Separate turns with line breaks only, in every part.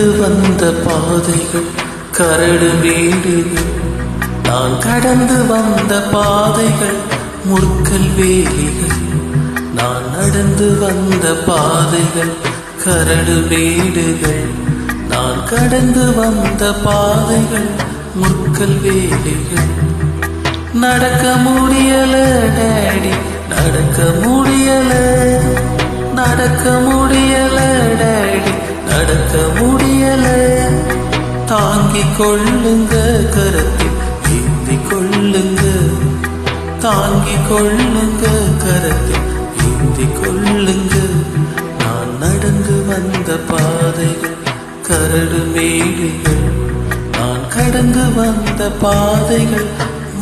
நடந்து வந்த பாதைகள் கரடு மேடுகள், நான் கடந்து வந்த பாதைகள் முற்கள் வேலிகள். நான் நடந்து வந்த பாதைகள் கரடு மேடுகள், நான் கடந்து வந்த பாதைகள் முற்கள் வேலிகள். நடக்க முடியல டேடி, நடக்க முடியல, நடக்க முடியல டேடி, நடக்க முடியல. தாங்கிக் கொள்ளுங்க கரத்தில் ஏந்திக் கொள்ளுங்க, தாங்கிக் கொள்ளுங்க கரத்தில் ஏந்திக் கொள்ளுங்க. நான் நடந்து வந்த பாதைகள் கரடு மேடுகள், நான் கடந்து வந்த பாதைகள்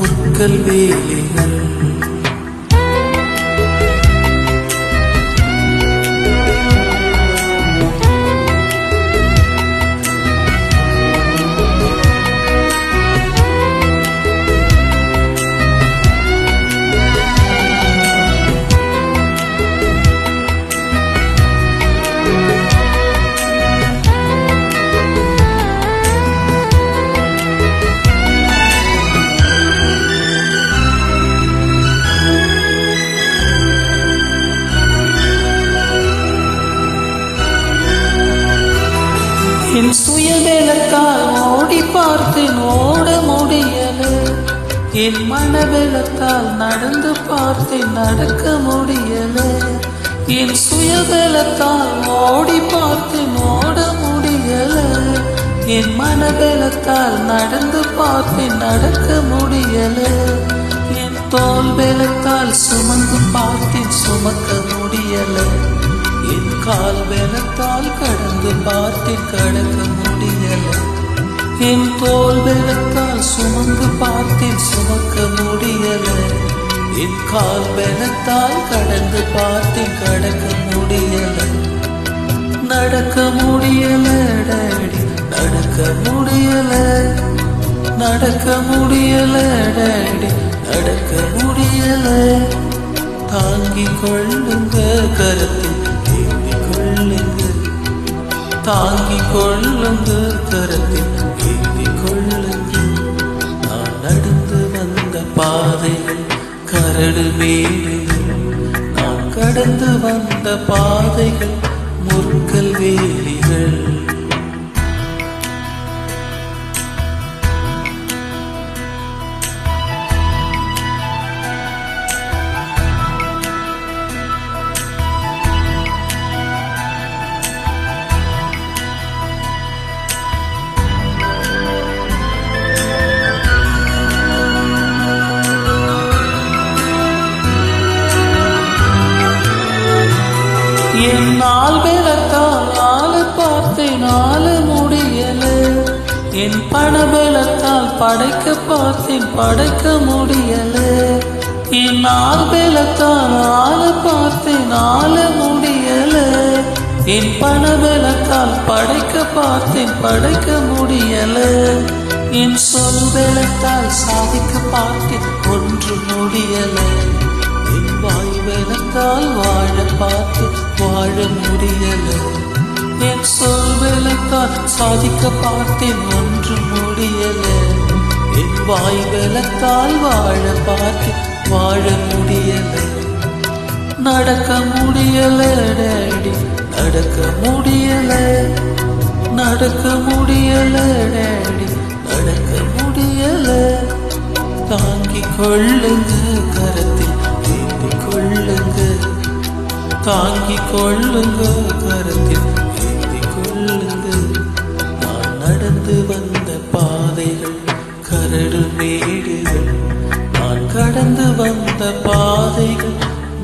முற்கள் வேலிகள். என் சுயபலத்தால் ஓடி பார்த்தேன், ஓட முடியல. என் மனபலத்தால் நடந்து பார்த்தேன், நடக்க முடியல. என் சுயபலத்தால் ஓடி பார்த்தேன், ஓட முடியல. என் மனபலத்தால் நடந்து பார்த்தேன், நடக்க முடியல. என் தோல் பலத்தால் சுமந்து பார்த்தேன், சுமக்க முடியல. என் கால் பலத்தால் கடந்து பார்த்தேன், கடக்க முடியல. என் தோல் பலத்தால் சுமந்து பார்த்தேன், சுமக்க முடியல. என் கால் பலத்தால் கடந்து பார்த்தேன், கடக்க முடியல. நடக்க முடியல டேடி, நடக்க முடியல, நடக்க முடியல டேடி, நடக்க முடியல. தாங்கிக் கொள்ளுங்க கரத்தில் ஏந்திக் கொள்ளுங்க, தாங்கிக் கொள்ளுங்க கரத்தில் ஏந்திக் கொள்ளுங்க. நான் நடந்து வந்த பாதைகள் கரடு மேடுகள், நான் கடந்து வந்த பாதைகள் முற்கள் வேலிகள். என் நாள் பலத்தால் ஆள பார்த்தேன், ஆள முடியல. என் பணபலத்தால் படைக்க பார்த்தேன், படைக்க முடியல. என் நாள் பலத்தால் ஆள பார்த்தேன், ஆள முடியல. என் பணபலத்தால் படைக்க பார்த்தேன், படைக்க முடியல. என் சொல் பலத்தால் சாதிக்க பார்த்தேன், ஒன்று முடியல. என் வாய் பலத்தால் வாழ பார்த்து வாழ முடியல. என் சொல் பலத்தால் சாதிக்க பார்த்தேன், ஒன்று முடியல. என் வாய் பலத்தால் வாழ பார்த்து வாழ முடியல. நடக்க முடியல டேடி, நடக்க முடியல, நடக்க முடியல டேடி, நடக்க முடியல. தாங்கிக் கொள்ளுங்க கரத்தில் ஏந்திக் கொள்ளுங்க, தாங்கிக் கொள்ளுங்க கரத்தில் ஏந்திக் கொள்ளுங்க. நான் நடந்து வந்த பாதைகள் கரடு மேடுகள், நான் கடந்து வந்த பாதைகள்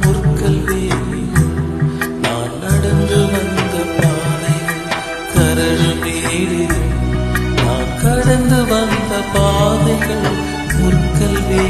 முற்கள் வேலிகள். நான் நடந்து வந்த பாதைகள் கரடு மேடுகள், நான் கடந்து வந்த பாதைகள் முற்கள் வேலிகள்.